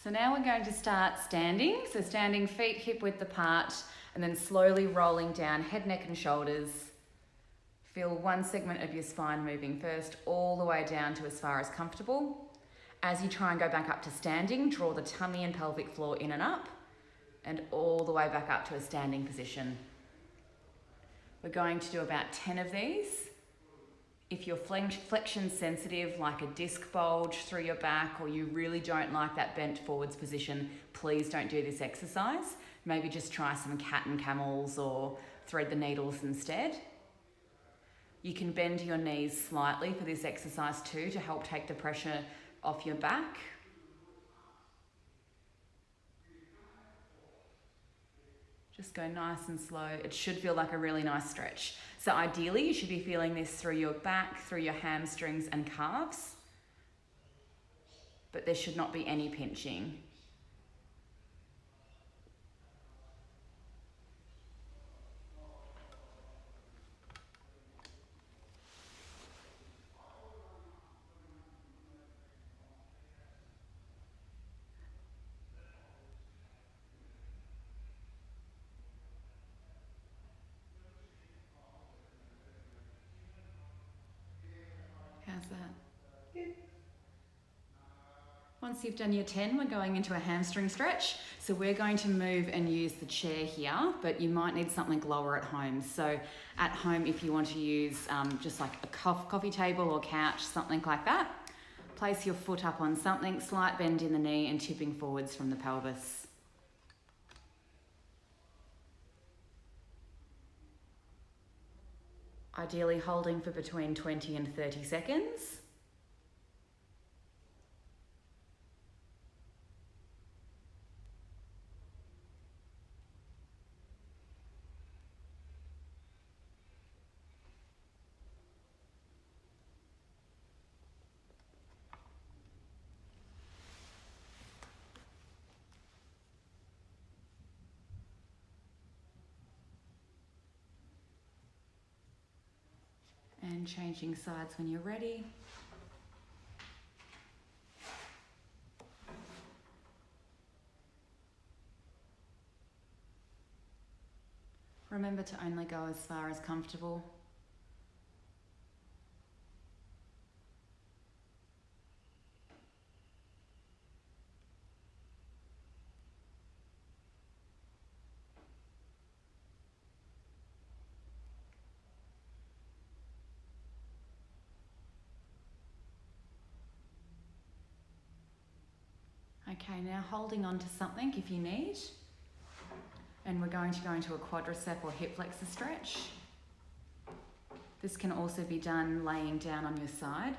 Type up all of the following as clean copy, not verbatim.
So now we're going to start standing. So standing feet hip width apart and then slowly rolling down head, neck and shoulders. Feel one segment of your spine moving first all the way down to as far as comfortable. As you try and go back up to standing, draw the tummy and pelvic floor in and up and all the way back up to a standing position. We're going to do about 10 of these. If you're flexion sensitive, like a disc bulge through your back, or you really don't like that bent forwards position, please don't do this exercise. Maybe just try some cat and camels or thread the needles instead. You can bend your knees slightly for this exercise too to help take the pressure off your back. Just go nice and slow. It should feel like a really nice stretch. So ideally, you should be feeling this through your back, through your hamstrings and calves, but there should not be any pinching. How's that? Good. Once you've done your 10, we're going into a hamstring stretch. So we're going to move and use the chair here, but you might need something lower at home. So at home, if you want to use just like a coffee table or couch, something like that, place your foot up on something, slight bend in the knee and tipping forwards from the pelvis. Ideally holding for between 20 and 30 seconds. And changing sides when you're ready. Remember to only go as far as comfortable. Okay, now holding on to something if you need. And we're going to go into a quadricep or hip flexor stretch. This can also be done laying down on your side.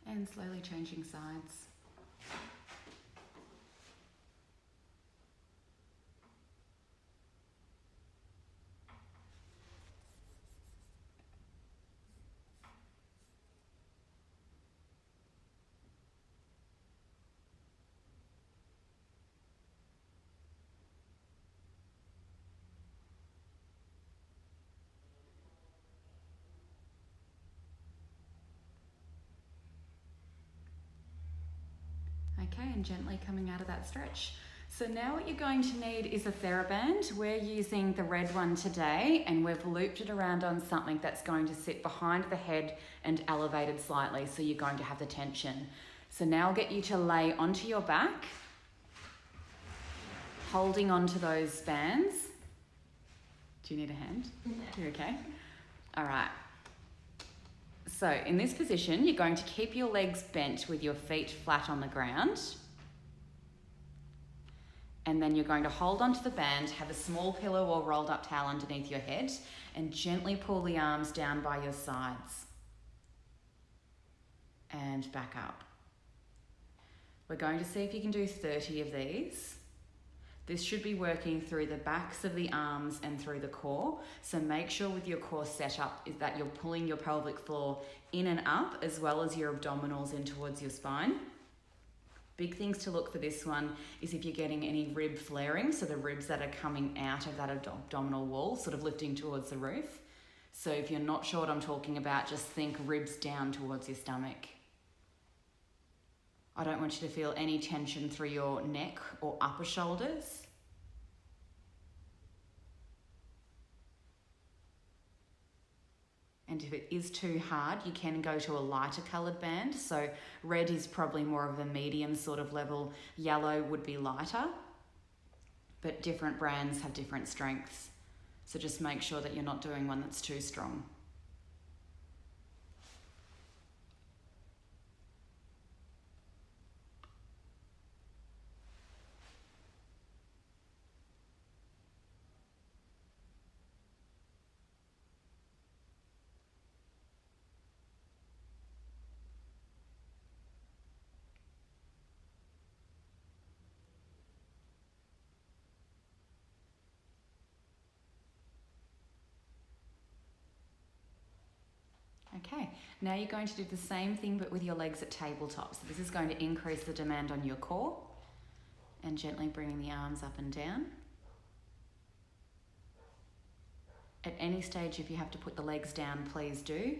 And slowly changing sides. Okay, and gently coming out of that stretch. So now what you're going to need is a TheraBand. We're using the red one today and we've looped it around on something that's going to sit behind the head and elevated slightly, so you're going to have the tension. So now I'll get you to lay onto your back, holding onto those bands. Do you need a hand? No. You're okay? All right. So in this position, you're going to keep your legs bent with your feet flat on the ground. And then you're going to hold onto the band, have a small pillow or rolled up towel underneath your head, and gently pull the arms down by your sides. And back up. We're going to see if you can do 30 of these. This should be working through the backs of the arms and through the core. So make sure with your core setup is that you're pulling your pelvic floor in and up as well as your abdominals in towards your spine. Big things to look for this one is if you're getting any rib flaring, so the ribs that are coming out of that abdominal wall, sort of lifting towards the roof. So if you're not sure what I'm talking about, just think ribs down towards your stomach. I don't want you to feel any tension through your neck or upper shoulders. And if it is too hard, you can go to a lighter coloured band. So red is probably more of a medium sort of level. Yellow would be lighter, but different brands have different strengths. So just make sure that you're not doing one that's too strong. Okay, now you're going to do the same thing but with your legs at tabletop. So this is going to increase the demand on your core and gently bringing the arms up and down. At any stage, if you have to put the legs down, please do.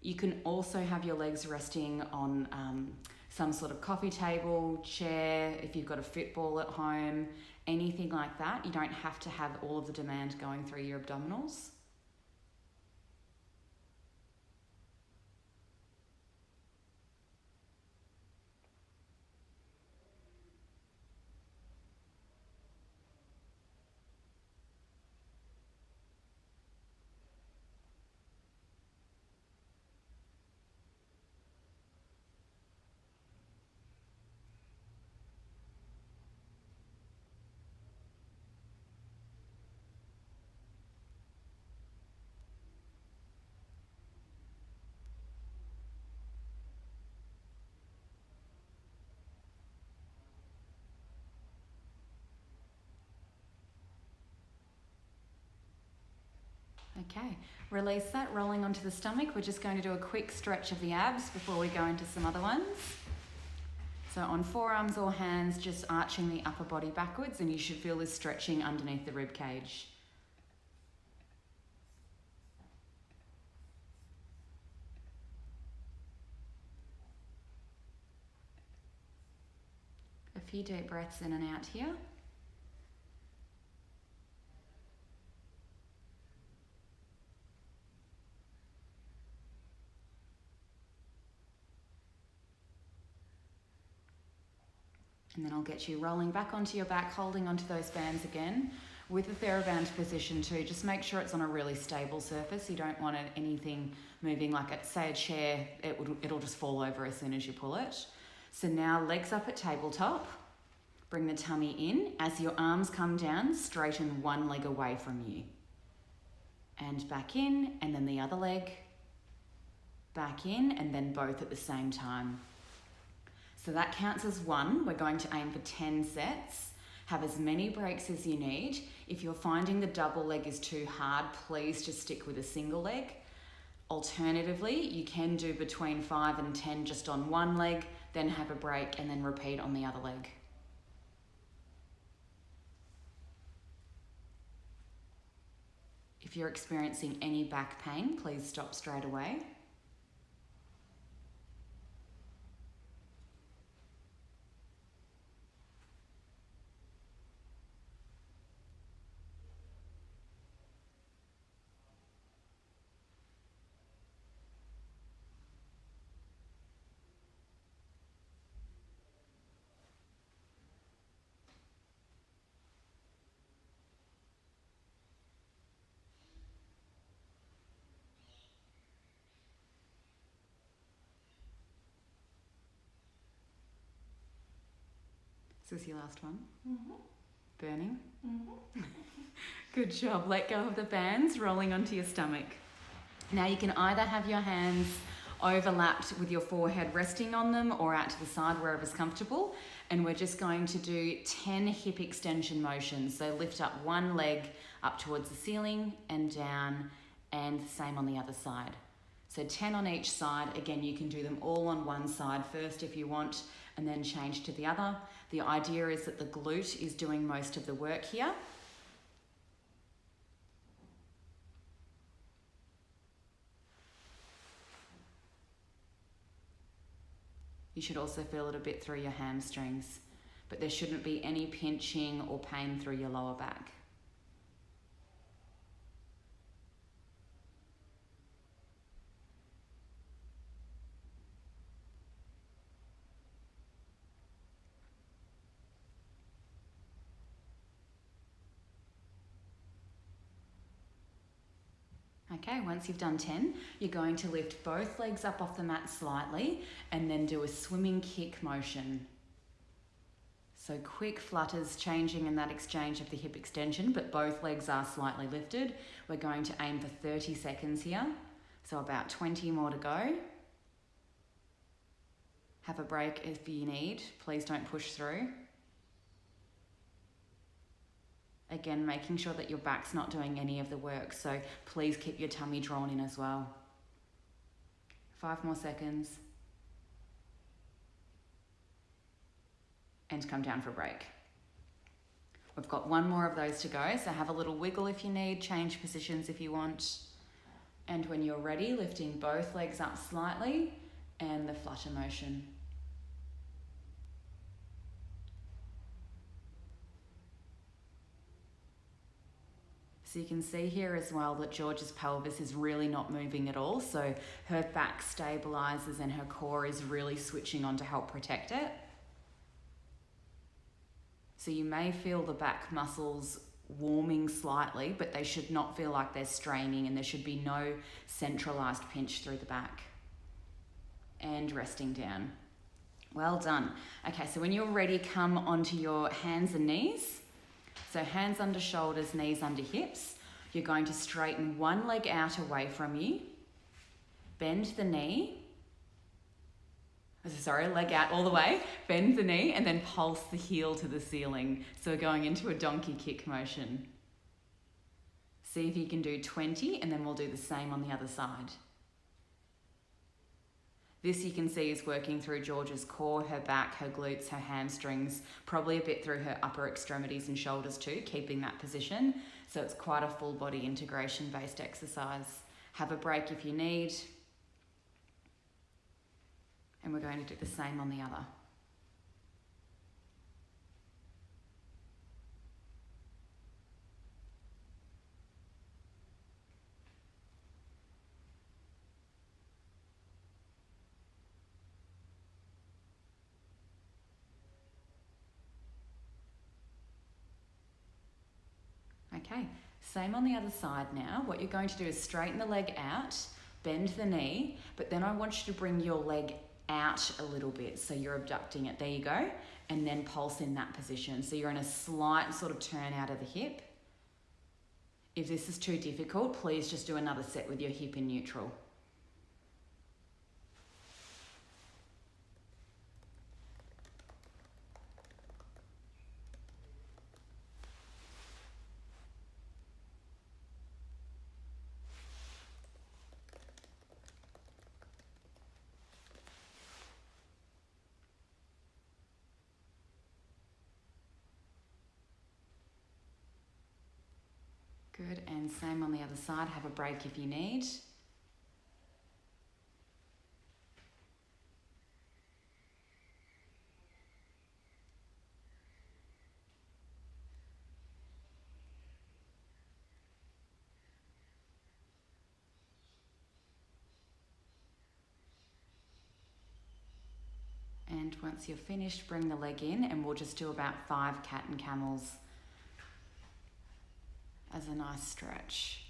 You can also have your legs resting on some sort of coffee table, chair, if you've got a football at home, anything like that. You don't have to have all of the demand going through your abdominals. Okay, release that, rolling onto the stomach. We're just going to do a quick stretch of the abs before we go into some other ones. So on forearms or hands, just arching the upper body backwards, and you should feel this stretching underneath the rib cage. A few deep breaths in and out here. And then I'll get you rolling back onto your back, holding onto those bands again. With the TheraBand position too, just make sure it's on a really stable surface. You don't want anything moving like, say, a chair. It'll just fall over as soon as you pull it. So now legs up at tabletop. Bring the tummy in. As your arms come down, straighten one leg away from you. And back in, and then the other leg. Back in, and then both at the same time. So that counts as one. We're going to aim for 10 sets. Have as many breaks as you need. If you're finding the double leg is too hard, please just stick with a single leg. Alternatively, you can do between 5 and 10 just on one leg, then have a break and then repeat on the other leg. If you're experiencing any back pain, please stop straight away. Is this your last one? Mm-hmm. Burning? Mm-hmm. Good job. Let go of the bands, rolling onto your stomach. Now you can either have your hands overlapped with your forehead resting on them or out to the side, wherever's comfortable. And we're just going to do 10 hip extension motions. So lift up one leg up towards the ceiling and down, and the same on the other side. So 10 on each side. Again, you can do them all on one side first if you want, and then change to the other. The idea is that the glute is doing most of the work here. You should also feel it a bit through your hamstrings, but there shouldn't be any pinching or pain through your lower back. Okay, once you've done 10, you're going to lift both legs up off the mat slightly and then do a swimming kick motion. So quick flutters changing in that exchange of the hip extension, but both legs are slightly lifted. We're going to aim for 30 seconds here, so about 20 more to go. Have a break if you need, please don't push through. Again, making sure that your back's not doing any of the work, so please keep your tummy drawn in as well. 5 more seconds. And come down for a break. We've got 1 more of those to go, so have a little wiggle if you need, change positions if you want. And when you're ready, lifting both legs up slightly and the flutter motion. So you can see here as well that George's pelvis is really not moving at all. So her back stabilizes and her core is really switching on to help protect it. So you may feel the back muscles warming slightly, but they should not feel like they're straining, and there should be no centralized pinch through the back. And resting down. Well done. Okay, so when you're ready, come onto your hands and knees. So hands under shoulders, knees under hips. You're going to straighten one leg out away from you. Bend the knee. Sorry, leg out all the way. Bend the knee and then pulse the heel to the ceiling. So we're going into a donkey kick motion. See if you can do 20, and then we'll do the same on the other side. This you can see is working through George's core, her back, her glutes, her hamstrings, probably a bit through her upper extremities and shoulders too, keeping that position. So it's quite a full body integration based exercise. Have a break if you need. And we're going to do the same on the other. Okay, same on the other side now. What you're going to do is straighten the leg out, bend the knee, but then I want you to bring your leg out a little bit. So you're abducting it, there you go. And then pulse in that position. So you're in a slight sort of turn out of the hip. If this is too difficult, please just do another set with your hip in neutral. Good, and same on the other side. Have a break if you need. And once you're finished, bring the leg in, and we'll just do about 5 cat and camels as a nice stretch.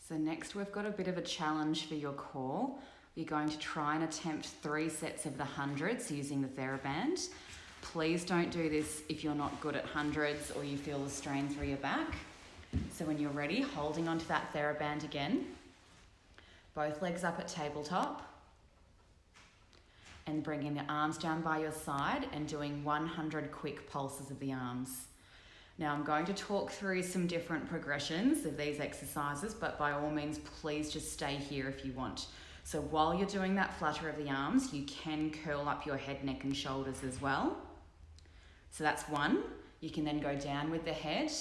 So next we've got a bit of a challenge for your core. You're going to try and attempt 3 sets of the hundreds using the TheraBand. Please don't do this if you're not good at hundreds or you feel the strain through your back. So when you're ready, holding onto that TheraBand again, both legs up at tabletop, and bringing the arms down by your side and doing 100 quick pulses of the arms. Now I'm going to talk through some different progressions of these exercises, but by all means, please just stay here if you want. So while you're doing that flutter of the arms, you can curl up your head, neck and shoulders as well. So that's one. You can then go down with the head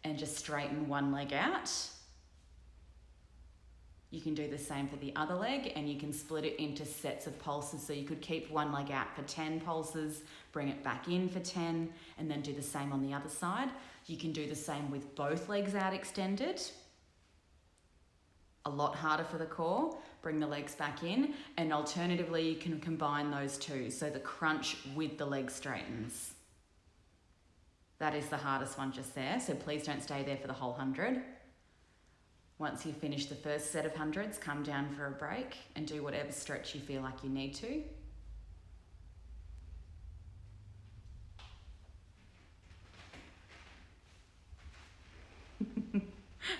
and just straighten one leg out. You can do the same for the other leg, and you can split it into sets of pulses. So you could keep one leg out for 10 pulses, bring it back in for 10, and then do the same on the other side. You can do the same with both legs out extended. A lot harder for the core. Bring the legs back in, and alternatively, you can combine those two. So the crunch with the leg straightens. That is the hardest one just there. So please don't stay there for the whole 100. Once you finish the first set of hundreds, come down for a break and do whatever stretch you feel like you need to.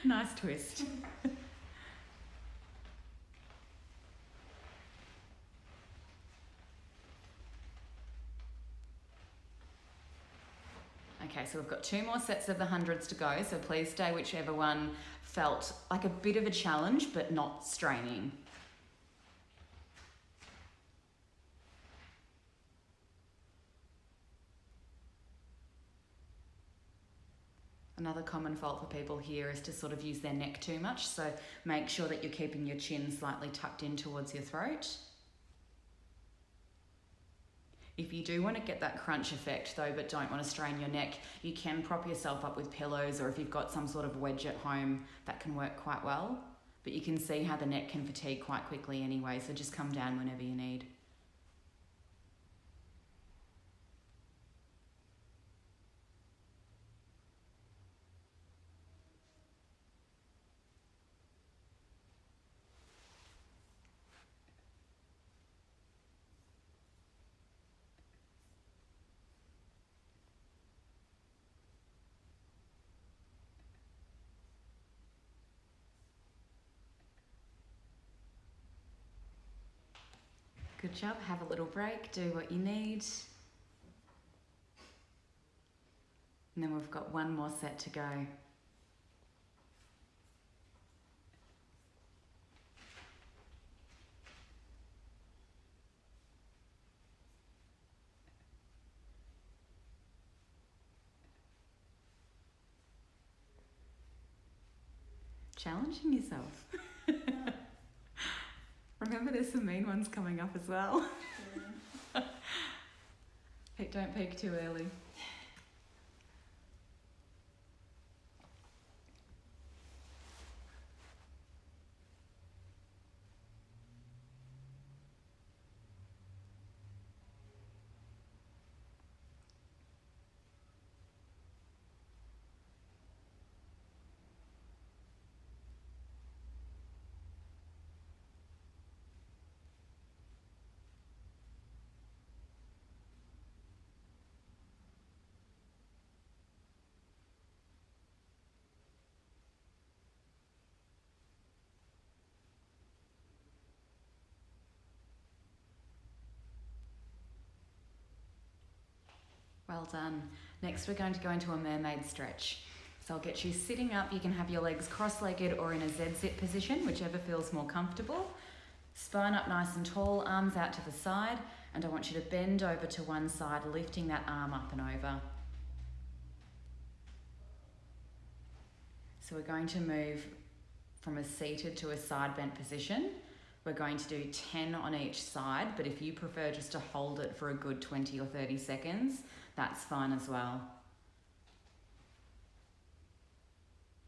Nice twist. Okay, so we've got 2 more sets of the hundreds to go, so please stay whichever one felt like a bit of a challenge, but not straining. Another common fault for people here is to sort of use their neck too much, so make sure that you're keeping your chin slightly tucked in towards your throat. If you do want to get that crunch effect though, but don't want to strain your neck, you can prop yourself up with pillows, or if you've got some sort of wedge at home, that can work quite well. But you can see how the neck can fatigue quite quickly anyway, so just come down whenever you need. Good job, have a little break, do what you need. And then we've got 1 more set to go. Challenging yourself. Remember, there's some mean ones coming up as well. Don't peak too early. Well done. Next, we're going to go into a mermaid stretch. So I'll get you sitting up. You can have your legs cross-legged or in a Z-sit position, whichever feels more comfortable. Spine up nice and tall, arms out to the side, and I want you to bend over to one side, lifting that arm up and over. So we're going to move from a seated to a side bent position. We're going to do 10 on each side, but if you prefer just to hold it for a good 20 or 30 seconds, that's fine as well.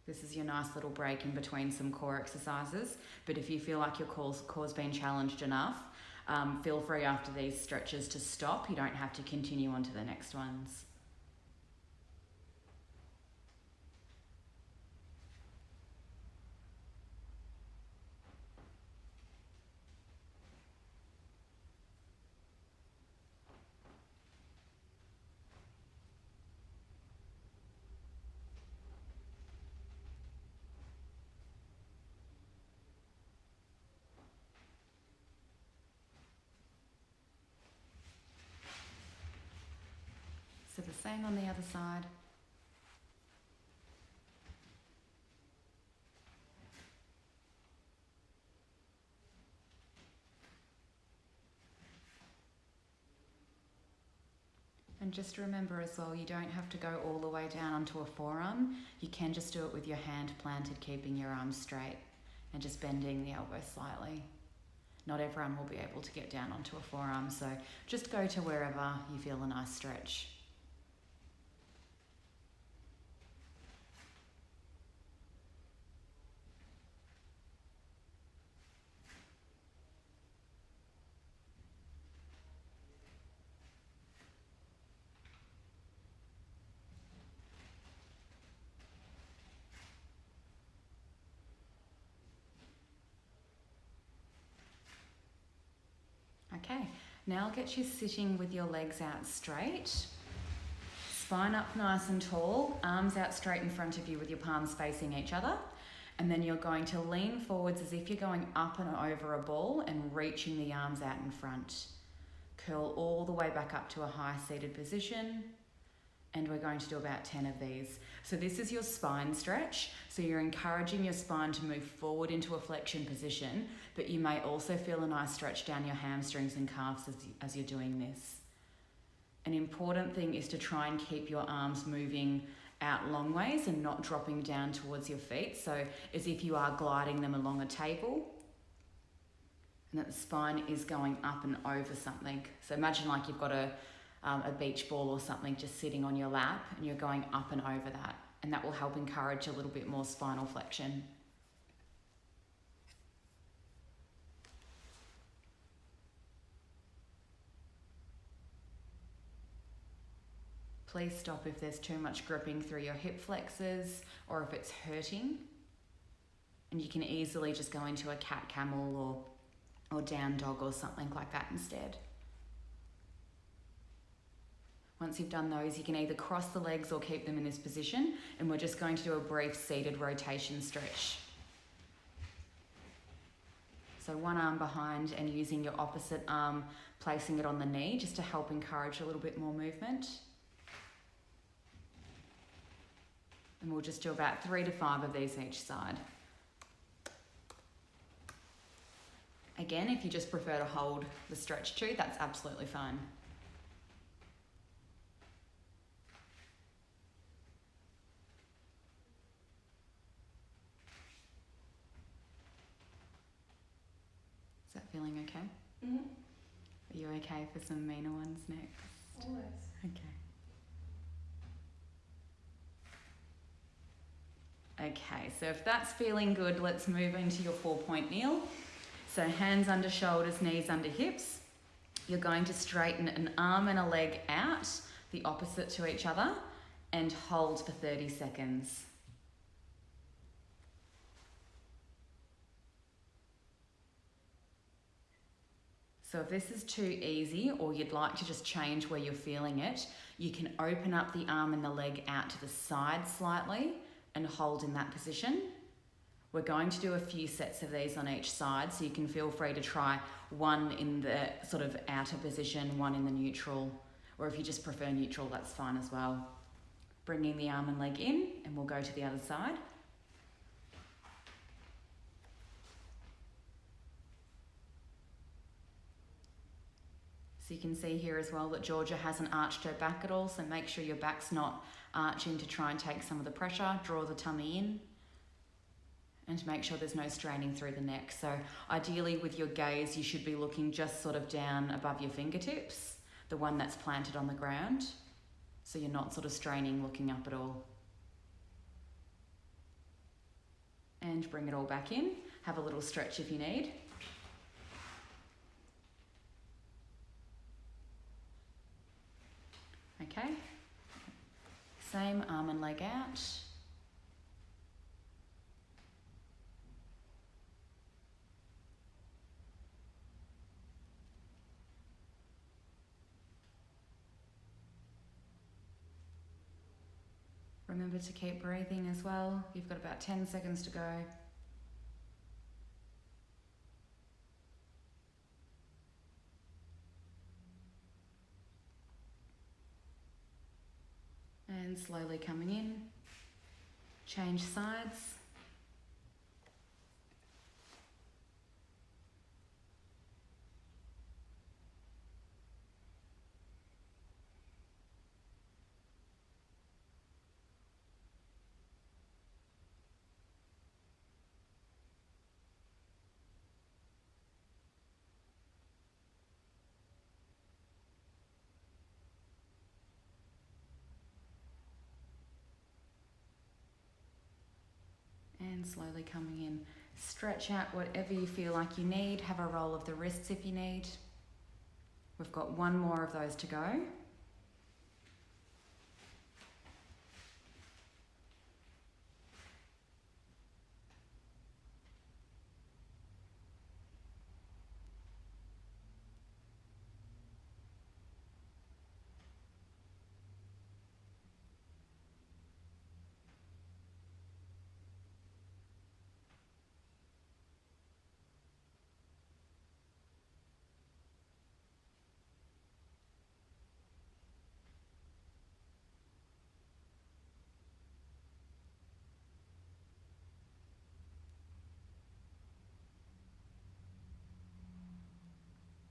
This is your nice little break in between some core exercises, but if you feel like your core's been challenged enough, feel free after these stretches to stop. You don't have to continue on to the next ones. Same on the other side. And just remember as well, you don't have to go all the way down onto a forearm. You can just do it with your hand planted, keeping your arms straight and just bending the elbow slightly. Not everyone will be able to get down onto a forearm, so just go to wherever you feel a nice stretch. Okay, now get you sitting with your legs out straight, spine up nice and tall, arms out straight in front of you with your palms facing each other. And then you're going to lean forwards as if you're going up and over a ball and reaching the arms out in front. Curl all the way back up to a high seated position. And we're going to do about 10 of these. So this is your spine stretch. So you're encouraging your spine to move forward into a flexion position, but you may also feel a nice stretch down your hamstrings and calves as you're doing this. An important thing is to try and keep your arms moving out long ways and not dropping down towards your feet. So as if you are gliding them along a table, and that the spine is going up and over something. So imagine like you've got a beach ball or something just sitting on your lap and you're going up and over that, and that will help encourage a little bit more spinal flexion. Please stop if there's too much gripping through your hip flexors or if it's hurting, and you can easily just go into a cat camel or down dog or something like that instead. Once you've done those, you can either cross the legs or keep them in this position, and we're just going to do a brief seated rotation stretch. So one arm behind and using your opposite arm, placing it on the knee just to help encourage a little bit more movement. And we'll just do about 3 to 5 of these each side. Again, if you just prefer to hold the stretch too, that's absolutely fine. Is that feeling okay? Mm-hmm. Are you okay for some meaner ones next? Always. Okay. Okay, so if that's feeling good, let's move into your 4-point kneel. So hands under shoulders, knees under hips. You're going to straighten an arm and a leg out, the opposite to each other, and hold for 30 seconds. So if this is too easy, or you'd like to just change where you're feeling it, you can open up the arm and the leg out to the side slightly and hold in that position. We're going to do a few sets of these on each side, so you can feel free to try one in the sort of outer position, one in the neutral, or if you just prefer neutral, that's fine as well. Bringing the arm and leg in, and we'll go to the other side. So you can see here as well that Georgia hasn't arched her back at all, so make sure your back's not arching to try and take some of the pressure. Draw the tummy in and make sure there's no straining through the neck. So ideally with your gaze, you should be looking just sort of down above your fingertips, the one that's planted on the ground, so you're not sort of straining looking up at all. And bring it all back in. Have a little stretch if you need. Okay, same arm and leg out. Remember to keep breathing as well. You've got about 10 seconds to go. And slowly coming in, change sides. And slowly coming in. Stretch out whatever you feel like you need. Have a roll of the wrists if you need. We've got one more of those to go.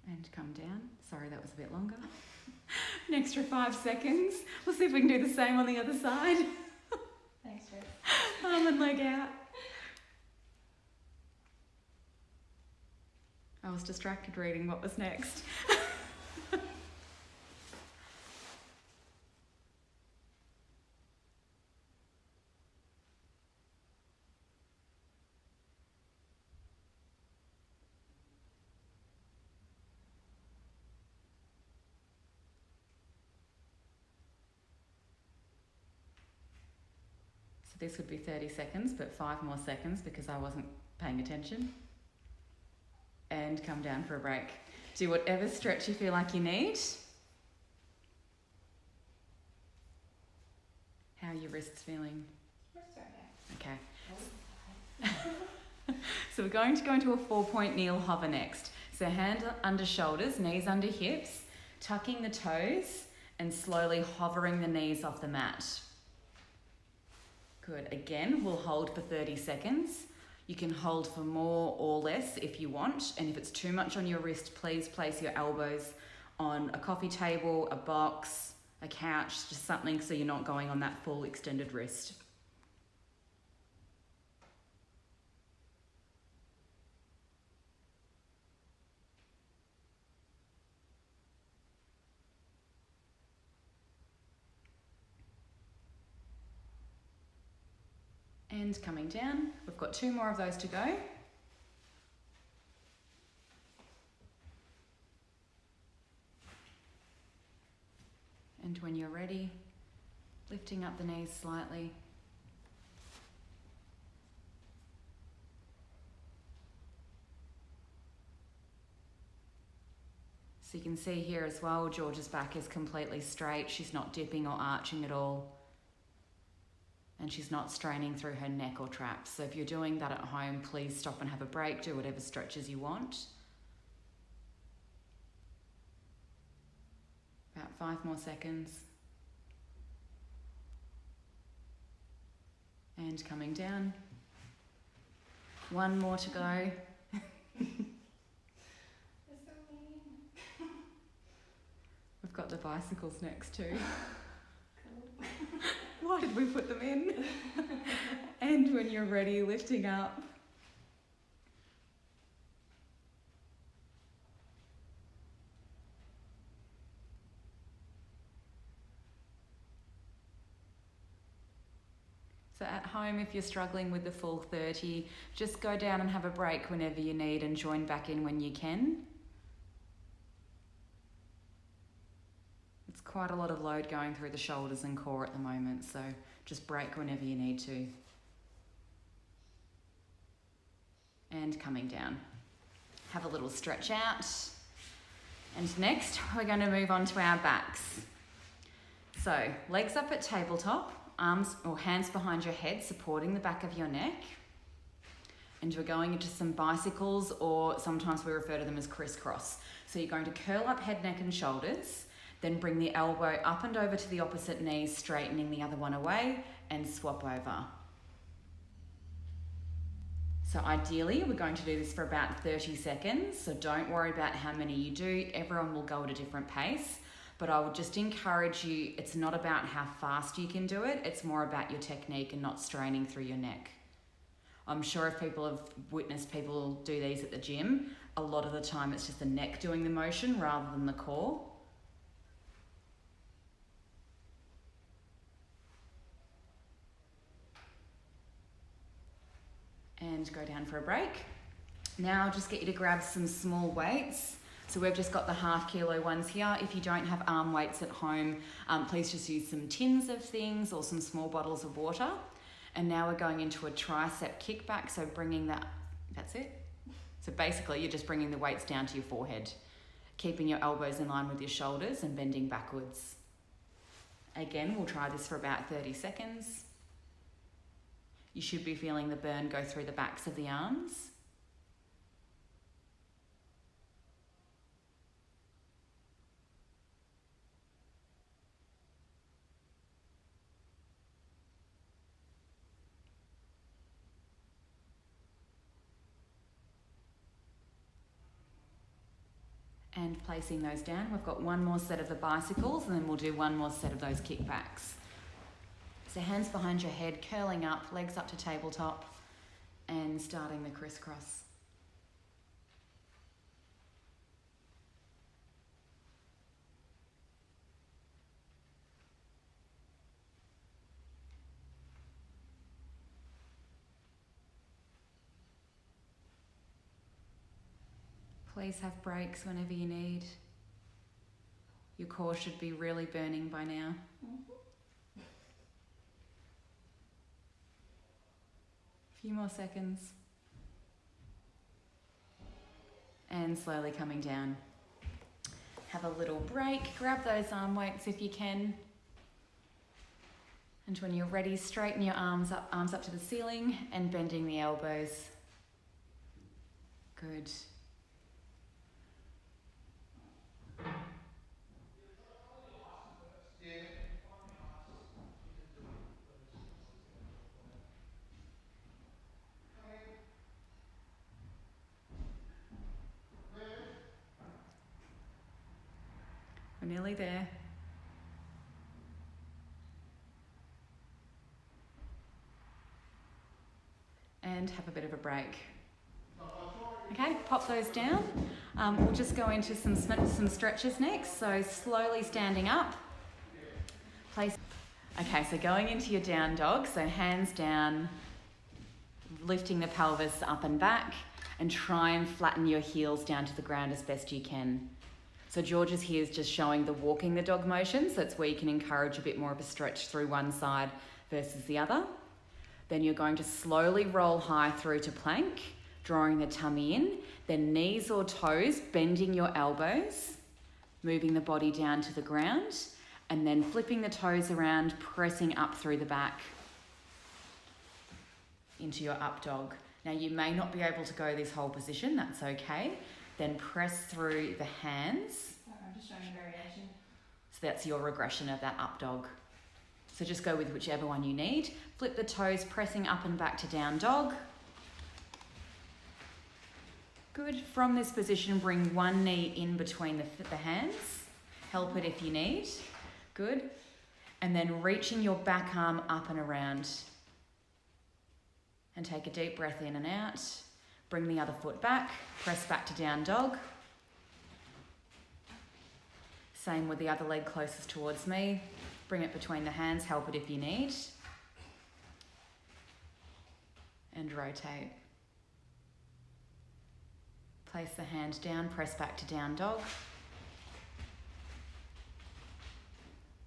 And come down. Sorry, that was a bit longer. An extra 5 seconds. We'll see if we can do the same on the other side. Thanks, Rick. Arm and leg out. I was distracted reading what was next. So this would be 30 seconds, but 5 more seconds because I wasn't paying attention. And come down for a break. Do whatever stretch you feel like you need. How are your wrists feeling? Okay. So we're going to go into a 4-point kneel hover next. So hand under shoulders, knees under hips, tucking the toes and slowly hovering the knees off the mat. Good. Again, we'll hold for 30 seconds. You can hold for more or less if you want. And if it's too much on your wrist, please place your elbows on a coffee table, a box, a couch, just something so you're not going on that full extended wrist. And coming down, we've got 2 more of those to go. And when you're ready, lifting up the knees slightly. So you can see here as well, George's back is completely straight. She's not dipping or arching at all. And she's not straining through her neck or traps. So if you're doing that at home, please stop and have a break. Do whatever stretches you want. About 5 more seconds. And coming down. 1 more to go. We've got the bicycles next too. Why did we put them in? And when you're ready, lifting up. So at home, if you're struggling with the full 30, just go down and have a break whenever you need and join back in when you can. It's quite a lot of load going through the shoulders and core at the moment, so just break whenever you need to. And coming down. Have a little stretch out. And next, we're going to move on to our backs. So, legs up at tabletop, arms or hands behind your head, supporting the back of your neck. And we're going into some bicycles, or sometimes we refer to them as crisscross. So you're going to curl up head, neck and shoulders. Then bring the elbow up and over to the opposite knee, straightening the other one away, and swap over. So ideally, we're going to do this for about 30 seconds. So don't worry about how many you do. Everyone will go at a different pace. But I would just encourage you, it's not about how fast you can do it. It's more about your technique and not straining through your neck. I'm sure if people have witnessed people do these at the gym, a lot of the time it's just the neck doing the motion rather than the core. And go down for a break. Now I'll just get you to grab some small weights. So we've just got the 1/2 kilo ones here. If you don't have arm weights at home, please just use some tins of things or some small bottles of water. And now we're going into a tricep kickback. So bringing that, that's it. So basically you're just bringing the weights down to your forehead, keeping your elbows in line with your shoulders and bending backwards. Again, we'll try this for about 30 seconds. You should be feeling the burn go through the backs of the arms. And placing those down, we've got one more set of the bicycles and then we'll do one more set of those kickbacks. So hands behind your head, curling up, legs up to tabletop, and starting the crisscross. Please have breaks whenever you need. Your core should be really burning by now. Few more seconds. And slowly coming down. Have a little break. Grab those arm weights if you can. And when you're ready, straighten your arms up to the ceiling and bending the elbows. Good. We're nearly there. And have a bit of a break. Okay, pop those down. We'll just go into some stretches next. So slowly standing up. Place. Okay, so going into your down dog. So hands down, lifting the pelvis up and back, and try and flatten your heels down to the ground as best you can. So George's here is just showing the walking the dog motion. So that's where you can encourage a bit more of a stretch through one side versus the other. Then you're going to slowly roll high through to plank, drawing the tummy in, then knees or toes, bending your elbows, moving the body down to the ground, and then flipping the toes around, pressing up through the back into your up dog. Now you may not be able to go this whole position, that's okay. Then press through the hands. I'm just showing a variation. So that's your regression of that up dog. So just go with whichever one you need. Flip the toes, pressing up and back to down dog. Good. From this position, bring one knee in between the hands. Help it if you need. Good. And then reaching your back arm up and around. And take a deep breath in and out. Bring the other foot back. Press back to down dog. Same with the other leg closest towards me. Bring it between the hands. Help it if you need. And rotate. Place the hand down. Press back to down dog.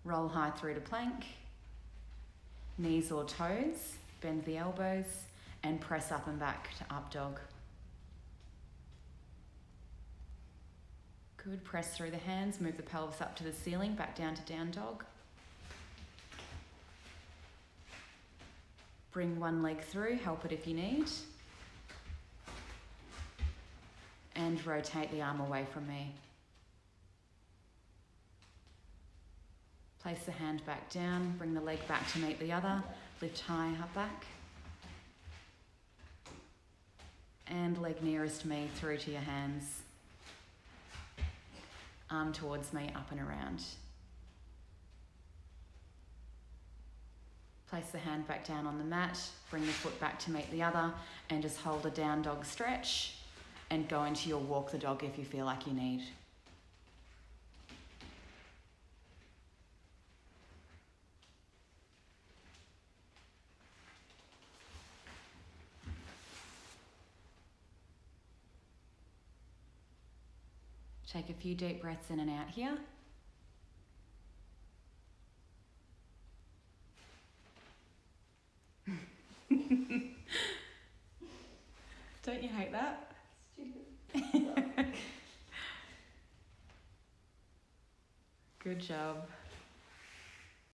Roll high through to plank. Knees or toes. Bend the elbows. And press up and back to up dog. Good. Press through the hands. Move the pelvis up to the ceiling. Back down to down dog. Bring one leg through. Help it if you need. And rotate the arm away from me. Place the hand back down, bring the leg back to meet the other, lift high up back. And leg nearest me through to your hands. Arm towards me, up and around. Place the hand back down on the mat, bring the foot back to meet the other, and just hold a down dog stretch and go into your walk the dog if you feel like you need. Take a few deep breaths in and out here. Don't you hate that? Stupid. Good job.